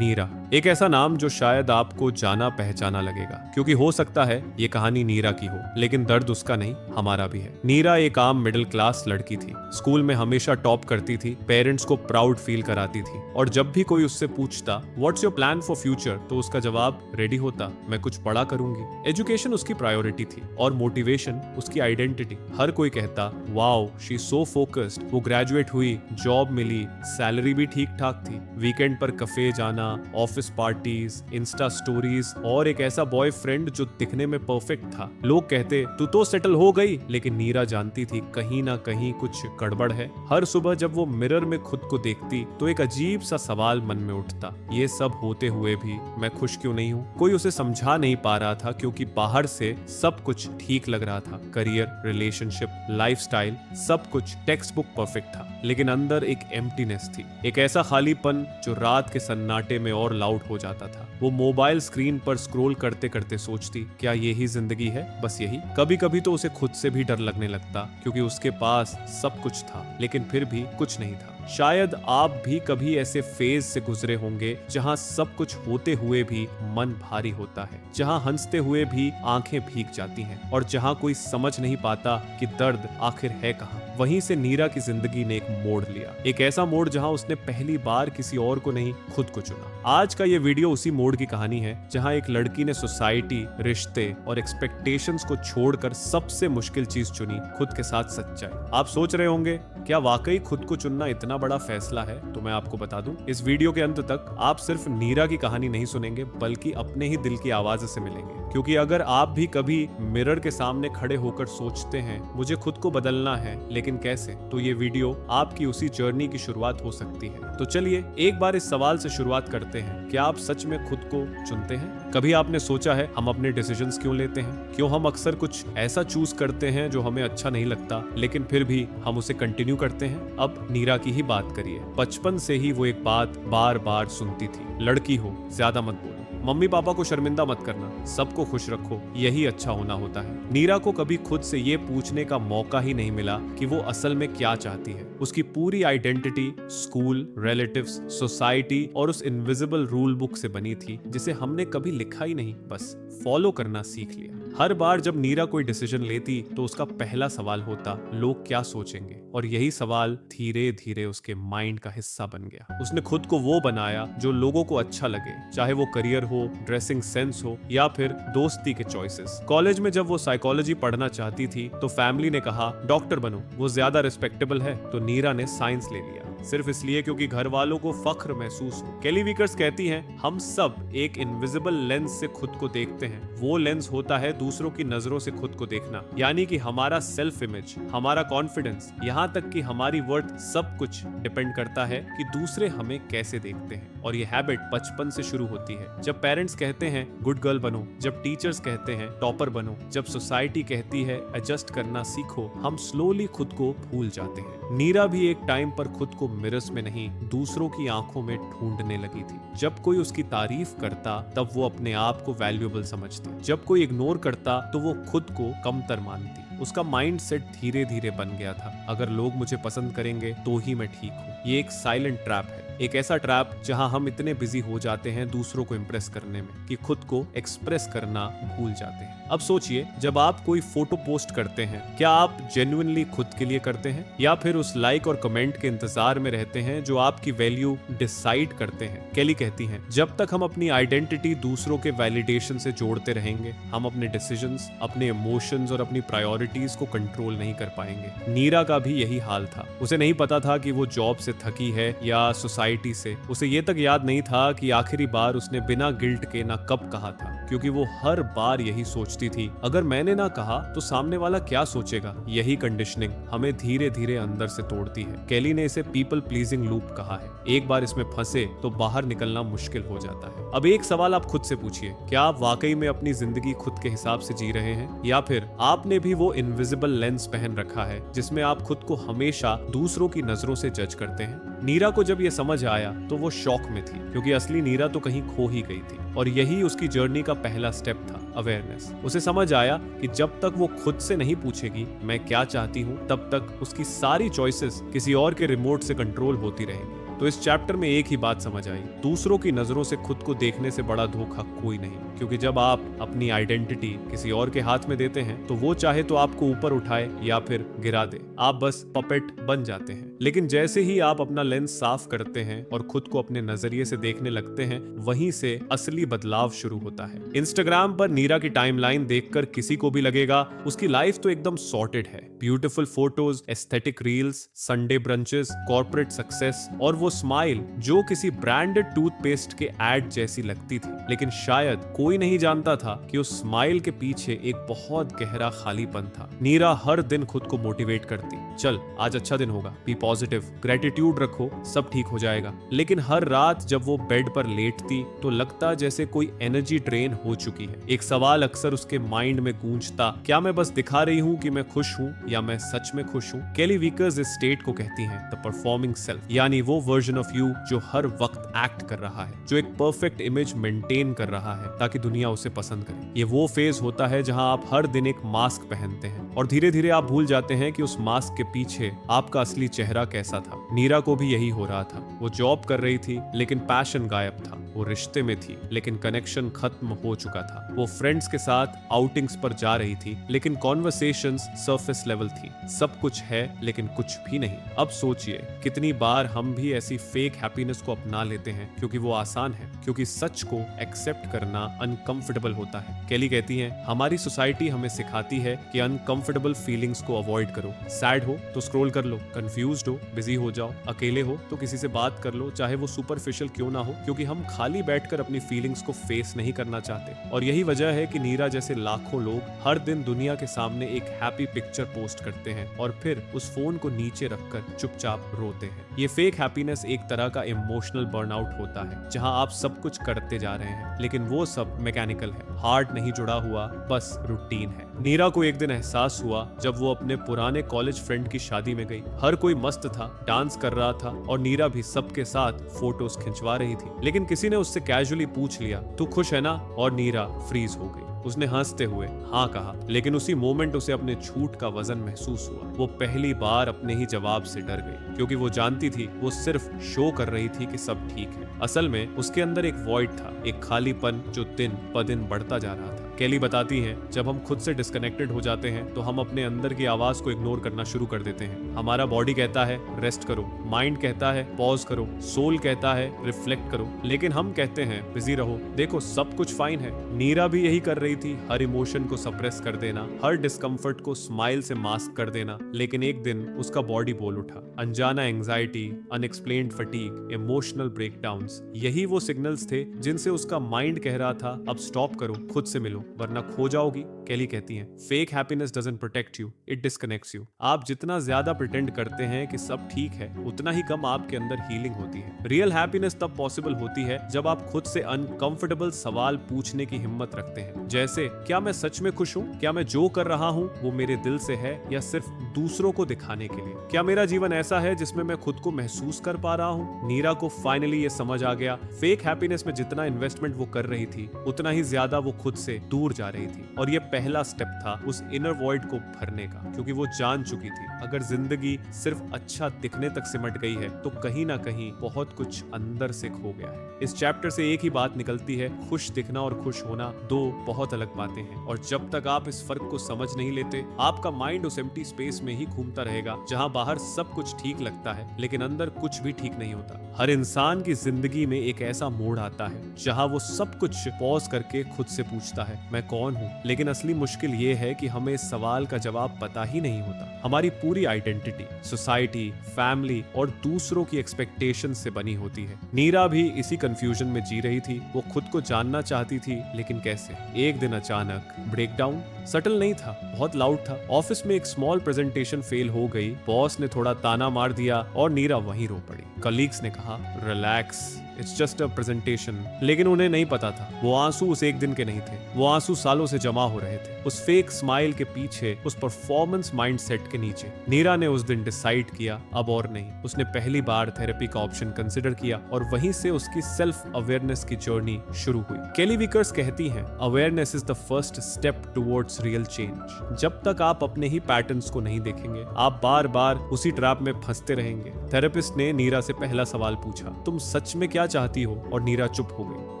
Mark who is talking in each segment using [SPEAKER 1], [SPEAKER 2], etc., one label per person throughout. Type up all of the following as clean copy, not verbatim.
[SPEAKER 1] नीरा, एक ऐसा नाम जो शायद आपको जाना पहचाना लगेगा, क्योंकि हो सकता है ये कहानी नीरा की हो, लेकिन दर्द उसका नहीं, हमारा भी है। नीरा एक आम मिडिल क्लास लड़की थी। स्कूल में हमेशा टॉप करती थी, पेरेंट्स को प्राउड फील कराती थी, और जब भी कोई उससे पूछता what's your plan for future, तो उसका जवाब रेडी होता, मैं कुछ बड़ा करूंगी। एजुकेशन उसकी प्रायोरिटी थी और मोटिवेशन उसकी आइडेंटिटी। हर कोई कहता वाओ शी सो फोकस्ड, वो ग्रेजुएट हुई, जॉब मिली, सैलरी भी ठीक ठाक थी, वीकेंड पर कफे जाना, ऑफिस पार्टीज, इंस्टा स्टोरीज और एक ऐसा बॉयफ्रेंड जो दिखने में परफेक्ट था। लोग कहते तू तो सेटल हो गई, लेकिन नीरा जानती थी कहीं ना कहीं कुछ गड़बड़ है। हर सुबह जब वो मिरर में खुद को देखती तो एक अजीब सा सवाल मन में उठता, ये सब होते हुए भी मैं खुश क्यों नहीं हूँ? कोई उसे समझा नहीं पा रहा था, क्योंकि बाहर से सब कुछ ठीक लग रहा था, करियर, रिलेशनशिप, लाइफस्टाइल, सब कुछ टेक्स्ट बुक परफेक्ट था, लेकिन अंदर एक एम्प्टीनेस थी, एक ऐसा खालीपन जो रात के सन्नाटे में और लाउड हो जाता था। वो मोबाइल स्क्रीन पर स्क्रॉल करते करते सोचती, क्या यही जिंदगी है, बस यही? कभी कभी तो उसे खुद से भी डर लगने लगता, क्योंकि उसके पास सब कुछ था, लेकिन फिर भी कुछ नहीं था। शायद आप भी कभी ऐसे फेज से गुजरे होंगे जहां सब कुछ होते हुए भी मन भारी होता है, जहां हंसते हुए भी आंखें भीग जाती हैं, और जहां कोई समझ नहीं पाता कि दर्द आखिर है कहां। वहीं से नीरा की जिंदगी ने एक मोड़ लिया, एक ऐसा मोड़ जहां उसने पहली बार किसी और को नहीं, खुद को चुना। आज का ये वीडियो उसी मोड़ की कहानी है, जहां एक लड़की ने सोसाइटी, रिश्ते और एक्सपेक्टेशंस को छोड़कर सबसे मुश्किल चीज चुनी, खुद के साथ सच्चाई। आप सोच रहे होंगे क्या वाकई खुद को चुनना इतना बड़ा फैसला है? तो मैं आपको बता दूं, इस वीडियो के अंत तक आप सिर्फ नीरा की कहानी नहीं सुनेंगे, बल्कि अपने ही दिल की आवाज से मिलेंगे। क्योंकि अगर आप भी कभी मिरर के सामने खड़े होकर सोचते हैं मुझे खुद को बदलना है, लेकिन कैसे, तो ये वीडियो आपकी उसी जर्नी की शुरुआत हो सकती है। तो चलिए एक बार इस सवाल से शुरुआत करते हैं, क्या आप सच में खुद को चुनते हैं? कभी आपने सोचा है हम अपने डिसीजंस क्यों लेते हैं? क्यों हम अक्सर कुछ ऐसा चूज करते हैं जो हमें अच्छा नहीं लगता, लेकिन फिर भी हम उसे कंटिन्यू करते हैं? अब नीरा की ही बात करिए। बचपन से ही वो एक बात बार बार सुनती थी, लड़की हो ज्यादा मत बोलो, मम्मी पापा को शर्मिंदा मत करना, सबको खुश रखो, यही अच्छा होना होता है। नीरा को कभी खुद से ये पूछने का मौका ही नहीं मिला कि वो असल में क्या चाहती है। उसकी पूरी आइडेंटिटी स्कूल, रिलेटिव्स, सोसाइटी और उस इनविजिबल रूल बुक से बनी थी, जिसे हमने कभी लिखा ही नहीं, बस फॉलो करना सीख लिया। हर बार जब नीरा कोई डिसीजन लेती तो उसका पहला सवाल होता, लोग क्या सोचेंगे? और यही सवाल धीरे धीरे उसके माइंड का हिस्सा बन गया। उसने खुद को वो बनाया जो लोगों को अच्छा लगे, चाहे वो करियर हो, ड्रेसिंग सेंस हो, या फिर दोस्ती के चॉइसेस। कॉलेज में जब वो साइकोलॉजी पढ़ना चाहती थी तो फैमिली ने कहा डॉक्टर बनो, वो ज्यादा रिस्पेक्टेबल है, तो नीरा ने साइंस ले लिया, सिर्फ इसलिए क्योंकि घर वालों को फख्र महसूस हो। केली विकर्स कहती हैं, हम सब एक इनविजिबल लेंस से खुद को देखते हैं। वो लेंस होता है दूसरों की नजरों से खुद को देखना, यानी कि हमारा सेल्फ इमेज, हमारा कॉन्फिडेंस, यहाँ तक कि हमारी वर्थ, सब कुछ डिपेंड करता है कि दूसरे हमें कैसे देखते हैं। और ये हैबिट बचपन से शुरू होती है। जब पेरेंट्स कहते हैं गुड गर्ल बनो, जब टीचर्स कहते हैं टॉपर बनो, जब सोसाइटी कहती है एडजस्ट करना सीखो, हम स्लोली खुद को भूल जाते हैं। नीरा भी एक टाइम पर खुद को मिरर्स में नहीं, दूसरों की आंखों में ढूंढने लगी थी। जब कोई उसकी तारीफ करता तब वो अपने आप को वैल्यूएबल समझती, जब कोई इग्नोर करता तो वो खुद को कमतर मानती। उसका माइंड सेट धीरे धीरे बन गया था, अगर लोग मुझे पसंद करेंगे तो ही मैं ठीक हूँ। ये एक साइलेंट ट्रैप है, एक ऐसा ट्रैप जहां हम इतने बिजी हो जाते हैं दूसरों को इम्प्रेस करने में कि खुद को एक्सप्रेस करना भूल जाते हैं। अब सोचिए, जब आप कोई फोटो पोस्ट करते हैं, क्या आप जेन्युइनली खुद के लिए करते हैं, या फिर उस लाइक और कमेंट के इंतजार में रहते हैं जो आपकी वैल्यू डिसाइड करते हैं? केली कहती हैं, जब तक हम अपनी आइडेंटिटी दूसरों के वैलिडेशन से जोड़ते रहेंगे, हम अपने डिसीजंस, अपने इमोशंस और अपनी प्रायोरिटीज को कंट्रोल नहीं कर पाएंगे। नीरा का भी यही हाल था। उसे नहीं पता था कि वो जॉब से थकी है या सोसाइटी से। उसे ये तक याद नहीं था कि आखिरी बार उसने बिना गिल्ट के ना कब कहा था, क्योंकि वो हर बार यही सोचती थी, अगर मैंने ना कहा तो सामने वाला क्या सोचेगा। यही कंडीशनिंग हमें धीरे धीरे अंदर से तोड़ती है। केली ने इसे पीपल प्लीजिंग लूप कहा है। एक बार इसमें फंसे तो बाहर निकलना मुश्किल हो जाता है। अब एक सवाल आप खुद से पूछिए, क्या आप वाकई में अपनी जिंदगी खुद के हिसाब से जी रहे हैं, या फिर आपने भी वो इनविजिबल लेंस पहन रखा है जिसमें आप खुद को हमेशा दूसरों की नजरों से जज करते हैं? नीरा को जब ये समझ आया तो वो शॉक में थी, क्योंकि असली नीरा तो कहीं खो ही गई थी, और यही उसकी जर्नी का पहला स्टेप था, अवेयरनेस। उसे समझ आया कि जब तक वो खुद से नहीं पूछेगी मैं क्या चाहती हूँ, तब तक उसकी सारी चॉइसेस किसी और के रिमोट से कंट्रोल होती रहेंगी। तो इस चैप्टर में एक ही बात समझ आई, दूसरों की नजरों से खुद को देखने से बड़ा धोखा कोई नहीं। क्योंकि जब आप अपनी आइडेंटिटी किसी और के हाथ में देते हैं तो वो चाहे तो आपको ऊपर उठाए या फिर गिरा दे, आप बस पपेट बन जाते हैं। लेकिन जैसे ही आप अपना लेंस साफ करते हैं और खुद को अपने नजरिए से देखने लगते हैं, वहीं से असली बदलाव शुरू होता है। इंस्टाग्राम पर नीरा की टाइमलाइन देखकर किसी को भी लगेगा उसकी लाइफ तो एकदम सॉर्टेड है। Beautiful photos, aesthetic reels, Sunday brunches, corporate success और वो स्माइल जो किसी ब्रांडेड टूथपेस्ट के एड जैसी लगती थी। लेकिन शायद कोई नहीं जानता था कि उस स्माइल के पीछे एक बहुत गहरा खालीपन था। नीरा हर दिन खुद को मोटिवेट करती, चल आज अच्छा दिन होगा, बी पॉजिटिव, ग्रेटिट्यूड रखो, सब ठीक हो जाएगा। लेकिन हर रात जब वो बेड पर लेटती तो लगता जैसे कोई एनर्जी ड्रेन हो चुकी है। एक सवाल अक्सर उसके माइंड में गूंजता, क्या मैं बस दिखा रही हूँ कि मैं खुश हूँ या मैं सच में खुश हूँ? केली वीकर्स इस स्टेट को कहती हैं द परफॉर्मिंग सेल्फ, यानी वो वर्जन ऑफ यू जो हर वक्त एक्ट कर रहा है, जो एक परफेक्ट इमेज मेंटेन कर रहा है ताकि दुनिया उसे पसंद करे। ये वो फेज होता है जहां आप हर दिन एक मास्क पहनते हैं और धीरे धीरे आप भूल जाते हैं कि उस मास्क के पीछे आपका असली चेहरा कैसा था। नीरा को भी यही हो रहा था। वो जॉब कर रही थी लेकिन पैशन गायब था। वो रिश्ते में थी लेकिन कनेक्शन खत्म हो चुका था। वो फ्रेंड्स के साथ आउटिंग्स पर जा रही थी लेकिन कॉन्वर्सेशंस सरफेस लेवल थी। सब कुछ है लेकिन कुछ भी नहीं। अब सोचिए कितनी बार हम भी ऐसी फेक हैप्पीनेस को अपना लेते हैं क्योंकि वो आसान है, क्योंकि सच को एक्सेप्ट करना अनकंफर्टेबल होता है। केली कहती है हमारी सोसाइटी हमें सिखाती है कि अनकंफर्टेबल फीलिंग्स को अवॉइड करो। सैड हो तो स्क्रॉल कर लो, कंफ्यूज्ड हो बिजी हो जाओ, अकेले हो तो किसी से बात कर लो, चाहे वो सुपरफिशियल क्यों ना हो, क्योंकि हम खाली बैठकर अपनी फीलिंग्स को फेस नहीं करना चाहते। और यही वजह है कि नीरा जैसे लाखों लोग हर दिन दुनिया के सामने एक हैप्पी पिक्चर पोस्ट करते हैं और फिर उस फोन को नीचे रखकर चुपचाप रोते हैं। ये फेक हैप्पीनेस एक तरह का इमोशनल बर्नआउट होता है जहां आप सब कुछ करते जा रहे हैं लेकिन वो सब मैकेनिकल है, हार्ट नहीं जुड़ा हुआ, बस रूटीन है। नीरा को एक दिन एहसास हुआ जब वो अपने पुराने कॉलेज फ्रेंड की शादी में गई। हर कोई मस्त था, डांस कर रहा था और नीरा भी सबके साथ फोटोज खिंचवा रही थी। लेकिन किसी ने उससे कैजुअली पूछ लिया, तू खुश है ना? और नीरा फ्रीज हो गई। उसने हंसते हुए हाँ कहा, लेकिन उसी मोमेंट उसे अपने झूठ का वजन महसूस हुआ। वो पहली बार अपने ही जवाब से डर गई क्योंकि वो जानती थी वो सिर्फ शो कर रही थी कि सब ठीक है। असल में उसके अंदर एक वॉइड था, एक खालीपन जो दिन ब दिन बढ़ता जा रहा था। केली बताती हैं जब हम खुद से डिस्कनेक्टेड हो जाते हैं तो हम अपने अंदर की आवाज को इग्नोर करना शुरू कर देते हैं। हमारा बॉडी कहता है रेस्ट करो, माइंड कहता है पॉज करो, सोल कहता है रिफ्लेक्ट करो, लेकिन हम कहते हैं बिजी रहो, देखो सब कुछ फाइन है। नीरा भी यही कर रही थी, हर इमोशन को सप्रेस कर देना, हर डिस्कम्फर्ट को स्माइल से मास्क कर देना। लेकिन एक दिन उसका बॉडी बोल उठा, अनजाना anxiety, unexplained fatigue, emotional breakdowns, यही वो सिग्नल्स थे जिनसे उसका माइंड कह रहा था अब स्टॉप करो, खुद से मिलो वरना खो जाओगी। केली कहती हैं fake happiness doesn't protect you, it disconnects you. आप जितना ज्यादा प्रिटेंड करते हैं कि सब ठीक है उतना ही कम आपके अंदर हीलिंग होती है। रियल हैप्पीनेस तब पॉसिबल होती है जब आप खुद से अनकंफर्टेबल सवाल पूछने की हिम्मत रखते हैं, जैसे क्या मैं सच में खुश हूँ? क्या मैं जो कर रहा हूँ वो मेरे दिल से है या सिर्फ दूसरों को दिखाने के लिए? क्या मेरा जीवन ऐसा है जिसमें मैं खुद को महसूस कर पा रहा हूँ? नीरा को फाइनली ये समझ आ गया, फेक हैप्पीनेस में जितना इन्वेस्टमेंट वो कर रही थी उतना ही ज्यादा वो खुद से दूर जा रही थी। और ये पहला स्टेप था उस इनर वॉइड को भरने का, क्योंकि वो जान चुकी थी अगर जिंदगी सिर्फ अच्छा दिखने तक सिमट गई है तो कहीं ना कहीं बहुत कुछ अंदर से खो गया है। इस चैप्टर से एक ही बात निकलती है, खुश दिखना और खुश होना दो बहुत अलग बातें हैं। और जब तक आप इस फर्क को समझ नहीं लेते आपका माइंड उस एम्प्टी स्पेस में ही घूमता रहेगा जहां बाहर सब कुछ ठीक लगता है लेकिन अंदर कुछ भी ठीक नहीं होता। हर इंसान की जिंदगी में एक ऐसा मोड़ आता है जहां वो सब कुछ पॉज करके खुद से पूछता है मैं कौन हूँ? लेकिन असली मुश्किल ये है कि हमें इस सवाल का जवाब पता ही नहीं होता। हमारी पूरी आइडेंटिटी सोसाइटी, फैमिली और दूसरों की एक्सपेक्टेशन से बनी होती है। नीरा भी इसी कंफ्यूजन में जी रही थी। वो खुद को जानना चाहती थी लेकिन कैसे? एक दिन अचानक ब्रेकडाउन, सटल नहीं था, बहुत लाउड था। ऑफिस में एक स्मॉल प्रेजेंटेशन फेल हो गई, बॉस ने थोड़ा ताना मार दिया और नीरा वहीं रो पड़ी। कलीग्स ने कहा relax, it's just a presentation. लेकिन उन्हें नहीं पता था वो आंसू उस एक दिन के नहीं थे, वो आंसू सालों से जमा हो रहे थे उस फेक स्माइल के पीछे, उस परफॉर्मेंस माइंडसेट के नीचे। नीरा ने उस दिन डिसाइड किया अब और नहीं। उसने पहली बार थेरेपी का ऑप्शन कंसिडर किया और वहीं से उसकी सेल्फ अवेयरनेस की जर्नी शुरू हुई। केली विकर्स कहती हैं, awareness is the first step towards real change. जब तक आप अपने ही पैटर्न्स को नहीं देखेंगे, आप बार बार उसी ट्रैप में फंसते रहेंगे। थेरेपिस्ट ने नीरा से पहला सवाल पूछा, तुम सच में क्या चाहती हो? और नीरा चुप हो गई,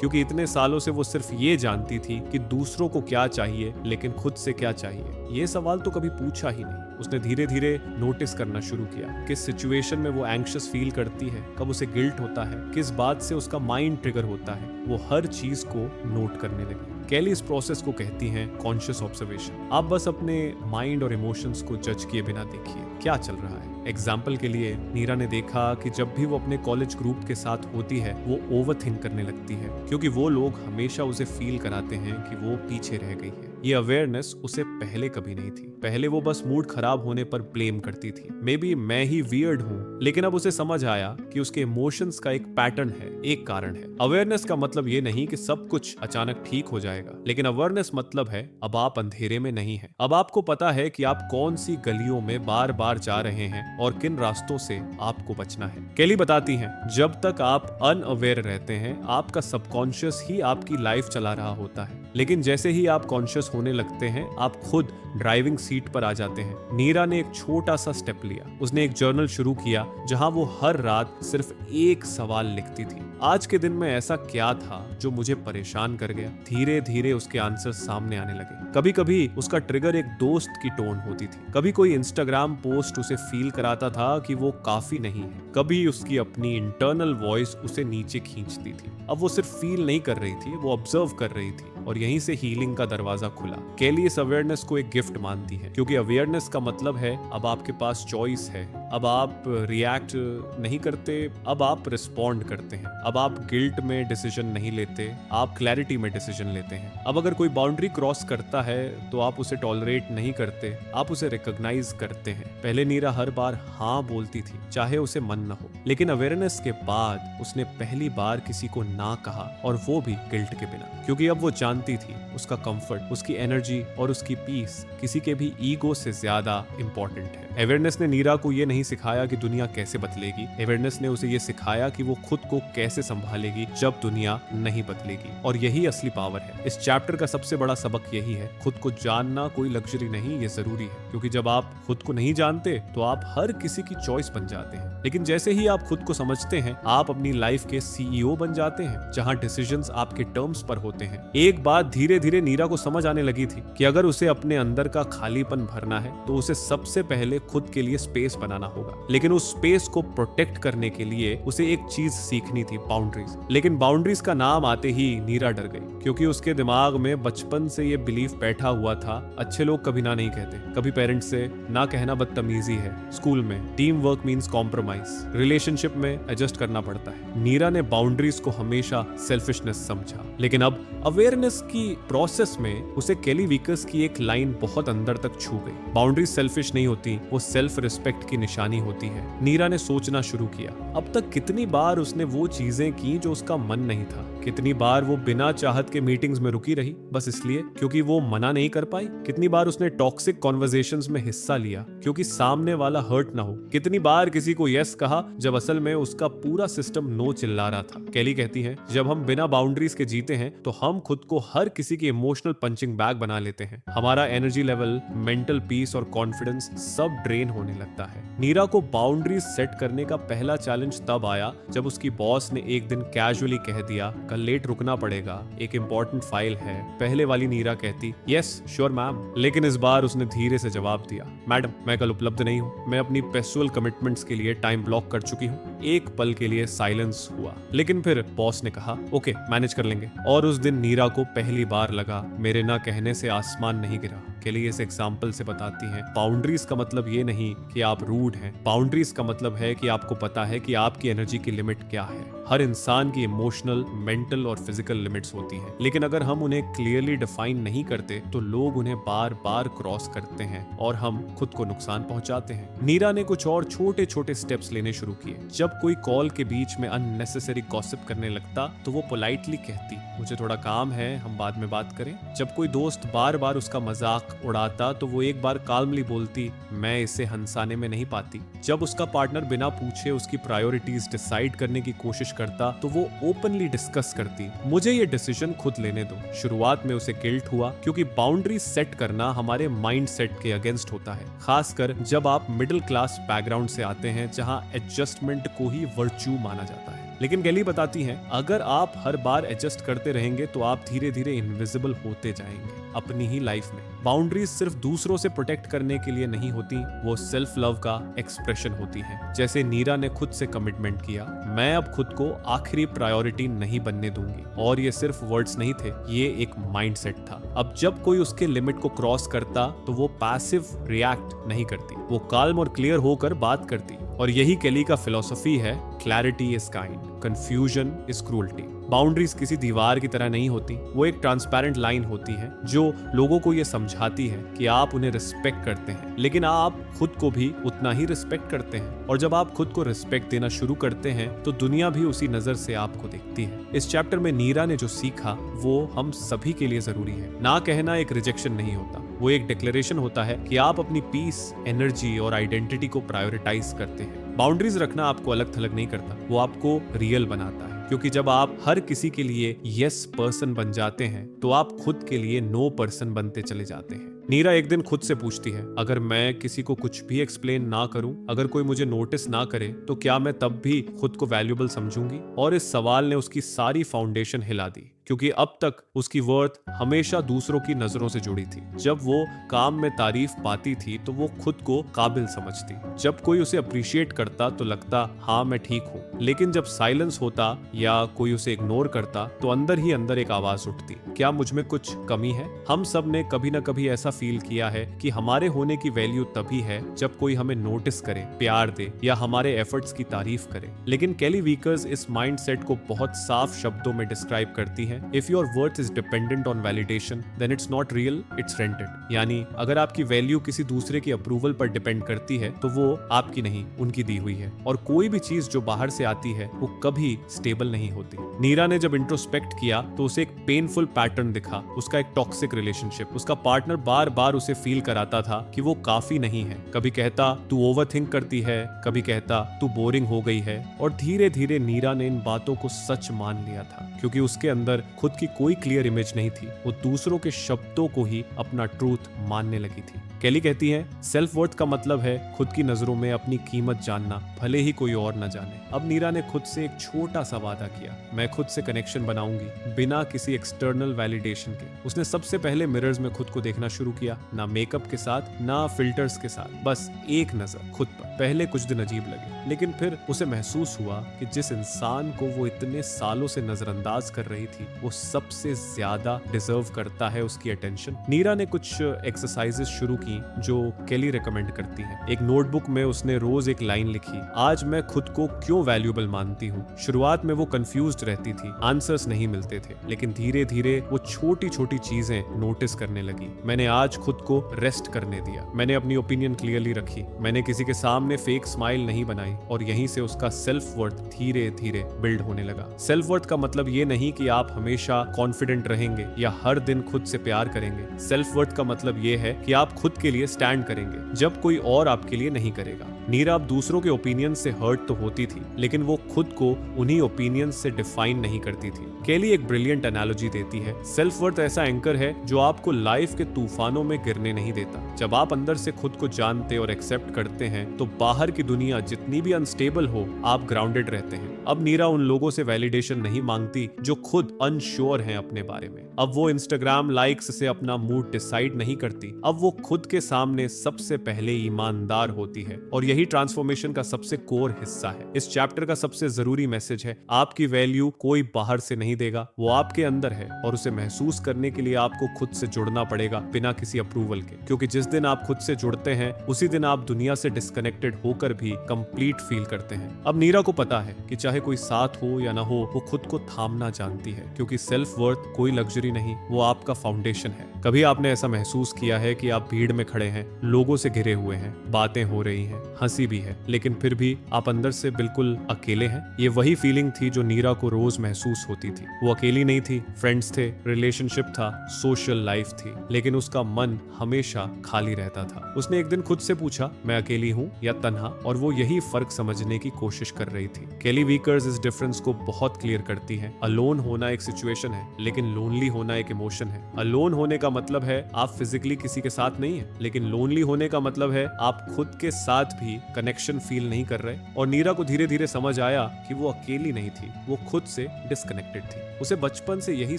[SPEAKER 1] क्योंकि इतने सालों से वो सिर्फ ये जानती थी कि दूसरों को क्या चाहिए, लेकिन खुद से क्या चाहिए ये सवाल तो कभी पूछा ही नहीं। उसने धीरे धीरे नोटिस करना शुरू किया, किस सिचुएशन में वो एंग्शियस फील करती है, कब उसे गिल्ट होता है, किस बात से उसका माइंड ट्रिगर होता है। वो हर चीज को नोट करने लगी। केली इस प्रोसेस को कहती हैं कॉन्शियस ऑब्जर्वेशन। आप बस अपने माइंड और इमोशंस को जज किए बिना देखिए क्या चल रहा है। एग्जाम्पल के लिए नीरा ने देखा कि जब भी वो अपने कॉलेज ग्रुप के साथ होती है वो ओवरथिंक करने लगती है, क्योंकि वो लोग हमेशा उसे फील कराते हैं कि वो पीछे रह गई है। ये अवेयरनेस उसे पहले कभी नहीं थी। पहले वो बस मूड खराब होने पर ब्लेम करती थी, मे बी मैं ही वियर्ड हूँ। लेकिन अब उसे समझ आया कि उसके इमोशंस का एक पैटर्न है, एक कारण है। अवेयरनेस का मतलब ये नहीं कि सब कुछ अचानक ठीक हो जाएगा, लेकिन अवेयरनेस मतलब है अब आप अंधेरे में नहीं हैं। अब आपको पता है कि आप कौन सी गलियों में बार बार जा रहे हैं और किन रास्तों से आपको बचना है। केली बताती हैं, जब तक आप अनअवेयर रहते हैं, आपका सबकॉन्शियस ही आपकी लाइफ चला रहा होता है। लेकिन जैसे ही आप कॉन्शियस होने लगते हैं, आप खुद ड्राइविंग सीट पर आ जाते हैं। नीरा ने एक छोटा सा स्टेप लिया। उसने एक जर्नल शुरू किया जहां वो हर रात सिर्फ एक सवाल लिखती थी, आज के दिन में ऐसा क्या था जो मुझे परेशान कर गया। धीरे धीरे उसके आंसर सामने आने लगे। कभी कभी उसका ट्रिगर एक दोस्त की टोन होती थी, कभी कोई इंस्टाग्राम पोस्ट उसे फील कराता था कि वो काफी नहीं है, कभी उसकी अपनी इंटरनल वॉइस उसे नीचे खींचती थी। अब वो सिर्फ फील नहीं कर रही थी, वो ऑब्जर्व कर रही थी, और यहीं से हीलिंग का दरवाजा खुला। केली इस अवेयरनेस को एक गिफ्ट मानती है, क्योंकि अवेयरनेस का मतलब है अब आपके पास चॉइस है। अब आप रिएक्ट नहीं करते, अब आप रिस्पॉन्ड करते हैं। अब आप गिल्ट में डिसीजन नहीं लेते, आप क्लैरिटी में डिसीजन लेते हैं। अब अगर कोई बाउंड्री क्रॉस करता है तो आप उसे टॉलरेट नहीं करते, आप उसे रिकॉग्नाइज करते हैं। पहले नीरा हर बार हाँ बोलती थी, चाहे उसे मन न हो, लेकिन अवेयरनेस के बाद उसने पहली बार किसी को ना कहा, और वो भी गिल्ट के बिना, क्योंकि अब वो जानती थी उसका कंफर्ट, उसकी एनर्जी और उसकी पीस किसी के भी ईगो से ज्यादा इंपॉर्टेंट है। अवेयरनेस ने नीरा को ये नहीं सिखाया कि दुनिया कैसे बदलेगी, अवेयरनेस ने उसे ये सिखाया कि वो खुद को कैसे संभालेगी जब दुनिया नहीं बदलेगी। और यही असली पावर है। इस चैप्टर का सबसे बड़ा सबक यही है, खुद को जानना कोई लग्जरी नहीं, ये जरूरी है। क्योंकि जब आप खुद को नहीं जानते तो आप हर किसी की चॉइस बन जाते हैं, लेकिन जैसे ही आप खुद को समझते हैं, आप अपनी लाइफ के सीईओ बन जाते हैं, जहां डिसीजंस आपके टर्म्स पर होते हैं। एक बात धीरे धीरे नीरा को समझ आने लगी थी कि अगर उसे अपने अंदर का खालीपन भरना है तो उसे सबसे पहले खुद के लिए स्पेस बनाना होगा। लेकिन उस स्पेस को प्रोटेक्ट करने के लिए उसे एक चीज सीखनी थी, बाउंड्रीज। लेकिन बाउंड्रीज का नाम आते ही नीरा डर गई, क्योंकि उसके दिमाग में बचपन से ये बिलीफ बैठा हुआ था, अच्छे लोग कभी ना नहीं कहते, कभी पेरेंट्स से ना कहना बदतमीजी है, स्कूल में team work means compromise, relationship में एडजस्ट करना पड़ता है। नीरा ने बाउंड्रीज को हमेशा सेल्फिशनेस समझा, लेकिन अब अवेयरनेस की प्रोसेस में उसे केली विकर्स की एक लाइन बहुत अंदर तक छू गई। बाउंड्रीज सेल्फिश नहीं होती, वो सेल्फ रिस्पेक्ट की निशानी होती है। नीरा ने सोचना शुरू किया, अब तक कितनी बार उसने वो चीजें की जो उसका मन नहीं था, कितनी बार वो बिना चाहत के मीटिंग्स में रुकी रही बस इसलिए क्योंकि वो मना नहीं कर पाई, कितनी बार उसने टॉक्सिक कॉन्वर्सेशंस में हिस्सा लिया क्योंकि सामने वाला हर्ट ना हो, कितनी बार किसी को यस कहा जब असल में उसका पूरा सिस्टम नो चिल्ला रहा था। केली कहती है, जब हम बिना बाउंड्रीज के जीते हैं तो हम खुद को हर किसी की इमोशनल पंचिंग बैग बना लेते हैं। हमारा एनर्जी लेवल, मेंटल पीस और कॉन्फिडेंस सब ड्रेन होने लगता है। नीरा को बाउंड्रीज सेट करने का पहला चैलेंज तब आया जब उसकी बॉस ने एक दिन कैजुअली कह दिया, कल लेट रुकना पड़ेगा, एक इंपॉर्टेंट फाइल है। पहले वाली नीरा कहती, यस श्योर मैम, लेकिन इस बार उसने धीरे से जवाब दिया, मैडम मैं कल उपलब्ध नहीं हूँ, मैं अपनी पर्सनल कमिटमेंट्स के लिए टाइम ब्लॉक कर चुकी हूँ। एक पल के लिए साइलेंस हुआ, लेकिन फिर बॉस ने कहा, ओके मैनेज कर लेंगे। और उस दिन नीरा को पहली बार लगा, मेरे ना कहने से आसमान नहीं गिरा। केली इस एग्जाम्पल से बताती हैं, बाउंड्रीज का मतलब ये नहीं कि आप रूड हैं, बाउंड्रीज का मतलब है कि आपको पता है कि आपकी एनर्जी की लिमिट क्या है। हर इंसान की इमोशनल, मेंटल और फिजिकल लिमिट्स होती हैं, लेकिन अगर हम उन्हें क्लियरली डिफाइन नहीं करते तो लोग उन्हें बार बार क्रॉस करते हैं और हम खुद को नुकसान पहुंचाते हैं। नीरा ने कुछ और छोटे छोटे स्टेप्स लेने शुरू किए। जब कोई कॉल के बीच में अननेसेसरी गॉसिप करने लगता तो वो पोलाइटली कहती, मुझे थोड़ा काम है, हम बाद में बात करें। जब कोई दोस्त बार बार उसका मजाक उड़ाता तो वो एक बार काल्मली बोलती, मैं इसे हंसाने में नहीं पाती। जब उसका पार्टनर बिना पूछे उसकी प्रायोरिटीज डिसाइड करने की कोशिश करता तो वो ओपनली डिस्कस करती, मुझे ये डिसीजन खुद लेने दो। शुरुआत में उसे गिल्ट हुआ क्योंकि बाउंड्री सेट करना हमारे माइंड सेट के अगेंस्ट होता है, खासकर जब आप मिडिल क्लास बैकग्राउंड से आते हैं जहां एडजस्टमेंट को ही वर्च्यू माना जाता है। लेकिन केली बताती हैं, अगर आप हर बार एडजस्ट करते रहेंगे तो आप धीरे धीरे इनविजिबल होते जाएंगे अपनी ही लाइफ में। बाउंड्रीज सिर्फ दूसरों से प्रोटेक्ट करने के लिए नहीं होती, वो सेल्फ लव का एक्सप्रेशन होती है। जैसे नीरा ने खुद से कमिटमेंट किया, मैं अब खुद को आखिरी प्रायोरिटी नहीं बनने दूंगी। और ये सिर्फ वर्ड्स नहीं थे, ये एक माइंडसेट था। अब जब कोई उसके लिमिट को क्रॉस करता तो वो पैसिव रिएक्ट नहीं करती, वो काल्म और क्लियर होकर बात करती। और यही केली का फिलॉसफी है, clarity is kind, confusion is cruelty. Boundaries किसी दीवार की तरह नहीं होती, वो एक ट्रांसपेरेंट लाइन होती है जो लोगों को ये समझाती है कि आप उन्हें रिस्पेक्ट करते हैं, लेकिन आप खुद को भी उतना ही रिस्पेक्ट करते हैं। और जब आप खुद को रिस्पेक्ट देना शुरू करते हैं तो दुनिया भी उसी नजर से आपको देखती है। इस चैप्टर में नीरा ने जो सीखा वो हम सभी के लिए जरूरी है। ना कहना एक रिजेक्शन नहीं होता, वो एक डिक्लेरेशन होता है कि आप अपनी पीस, एनर्जी और आइडेंटिटी को प्रायोरिटाइज करते हैं। बाउंड्रीज रखना आपको अलग थलग नहीं करता, वो आपको रियल बनाता है। क्योंकि जब आप हर किसी के लिए यस पर्सन बन जाते हैं तो आप खुद के लिए नो पर्सन बनते चले जाते हैं। नीरा एक दिन खुद से पूछती है, अगर मैं किसी को कुछ भी एक्सप्लेन ना करूं, अगर कोई मुझे नोटिस ना करे, तो क्या मैं तब भी खुद को वैल्यूएबल समझूंगी? और इस सवाल ने उसकी सारी फाउंडेशन हिला दी, क्योंकि अब तक उसकी वर्थ हमेशा दूसरों की नजरों से जुड़ी थी। जब वो काम में तारीफ पाती थी तो वो खुद को काबिल समझती। जब कोई उसे अप्रिशिएट करता तो लगता, हाँ मैं ठीक हूँ। लेकिन जब साइलेंस होता या कोई उसे इग्नोर करता तो अंदर ही अंदर एक आवाज उठती, क्या मुझ में कुछ कमी है? हम सब ने कभी ना कभी ऐसा फील किया है कि हमारे होने की वैल्यू तभी है जब कोई हमें नोटिस करे, प्यार दे या हमारे एफर्ट्स की तारीफ करे। लेकिन केली वीकर्स इस माइंडसेट को बहुत साफ शब्दों में डिस्क्राइब करती है, if your worth is dependent on validation then it's not real, it's rented. यानी अगर आपकी वैल्यू किसी दूसरे की अप्रूवल पर डिपेंड करती है तो वो आपकी नहीं, उनकी दी हुई है। और कोई भी चीज जो बाहर से आती है वो कभी स्टेबल नहीं होती। नीरा ने जब इंट्रोस्पेक्ट किया तो उसे एक पेनफुल पैटर्न दिखा, उसका एक टॉक्सिक रिलेशनशिप। उसका पार्टनर बार बार उसे फील कराता था कि वो काफी नहीं है। कभी कहता तू ओवरथिंक करती है, कभी कहता तू बोरिंग हो गई है। और धीरे धीरे नीरा ने इन बातों को सच मान लिया था, क्योंकि उसके अंदर खुद की कोई क्लियर इमेज नहीं थी। वो दूसरों के शब्दों को ही अपना ट्रूथ मानने लगी थी। केली कहती है, सेल्फ वर्थ का मतलब है खुद की नजरों में अपनी कीमत जानना, भले ही कोई और न जाने। अब नीरा ने खुद से एक छोटा सा वादा किया, मैं खुद से कनेक्शन बनाऊंगी बिना किसी एक्सटर्नल वैलिडेशन के। उसने सबसे पहले मिरर्स में खुद को देखना शुरू किया, ना मेकअप के साथ ना फिल्टर्स के साथ, बस एक नजर खुद पर। पहले कुछ दिन अजीब लगे, लेकिन फिर उसे महसूस हुआ कि जिस इंसान को वो इतने सालों से नजरअंदाज कर रही थी वो सबसे ज्यादा डिजर्व करता है उसकी अटेंशन। नीरा ने कुछ एक्सरसाइजेस शुरू की जो केली रिकमेंड करती है। एक नोटबुक में उसने रोज एक लाइन लिखी, आज मैं खुद को क्यों वैल्यूएबल मानती हूँ। शुरुआत में वो कंफ्यूज्ड रहती थी, आंसर्स नहीं मिलते थे, लेकिन धीरे धीरे वो छोटी छोटी चीजें नोटिस करने लगी। मैंने आज खुद को रेस्ट करने दिया, मैंने अपनी ओपिनियन क्लियरली रखी, मैंने किसी के सामने फेक स्माइल नहीं बनाई। और यहीं से उसका सेल्फ वर्थ धीरे धीरे बिल्ड होने लगा। सेल्फ वर्थ का मतलब ये नहीं कि आप हमेशा कॉन्फिडेंट रहेंगे या हर दिन खुद से प्यार करेंगे। सेल्फ वर्थ का मतलब ये है कि आप खुद के लिए स्टैंड करेंगे जब कोई और आपके लिए नहीं करेगा। नीरा अब दूसरों के ओपिनियन से हर्ट तो होती थी, लेकिन वो खुद को उन्हीं ओपिनियन से डिफाइन नहीं करती थी। केली एक ब्रिलियंट एनालॉजी देती है, सेल्फ वर्थ ऐसा एंकर है जो आपको लाइफ के तूफानों में गिरने नहीं देता। जब आप अंदर से खुद को जानते और एक्सेप्ट करते हैं तो बाहर की दुनिया जितनी भी अनस्टेबल हो, आप ग्राउंडेड रहते हैं। अब नीरा उन लोगों से वैलिडेशन नहीं मांगती जो खुद अनश्योर हैं अपने बारे में। अब वो इंस्टाग्राम लाइक्स से अपना मूड डिसाइड नहीं करती, अब वो खुद के सामने सबसे पहले ईमानदार होती है। और यही ट्रांसफॉर्मेशन का सबसे कोर हिस्सा है। इस चैप्टर का सबसे जरूरी मैसेज है, आपकी वैल्यू कोई बाहर से नहीं देगा, वो आपके अंदर है और उसे महसूस करने के लिए आपको खुद से जुड़ना पड़ेगा, बिना किसी अप्रूवल के। क्योंकि जिस दिन आप खुद से जुड़ते हैं उसी दिन आप दुनिया से डिस्कनेक्टेड होकर भी कंप्लीट फील करते हैं। अब नीरा को पता है कि चाहे कोई साथ हो या ना हो, वो खुद को थामना जानती है, क्योंकि सेल्फ वर्थ कोई लग्जरी नहीं, वो आपका फाउंडेशन है। कभी आपने ऐसा महसूस किया है कि आप भीड़ में खड़े हैं, लोगों से घिरे हुए हैं, बातें हो रही हैं, हंसी भी है, लेकिन फिर भी आप अंदर से बिल्कुल अकेले हैं? ये वही फीलिंग थी जो नीरा को रोज महसूस होती थी। वो अकेली नहीं थी, फ्रेंड्स थे, रिलेशनशिप था, सोशल लाइफ थी, लेकिन उसका मन हमेशा खाली रहता था। उसने एक दिन खुद से पूछा, मैं अकेली हूँ या तन्हा? और वो यही फर्क समझने की कोशिश कर रही थी। केली वीकर्स इस डिफरेंस को बहुत क्लियर करती है। अलोन होना एक सिचुएशन है, लेकिन लोनली होना एक इमोशन है। अलोन होने का मतलब है आप फिजिकली किसी के साथ नहीं है, लेकिन लोनली होने का मतलब है आप खुद के साथ भी कनेक्शन फील नहीं कर रहे। और नीरा को धीरे धीरे समझ आया कि वो अकेली नहीं थी, वो खुद से डिस्कनेक्टेड थी। उसे बचपन से यही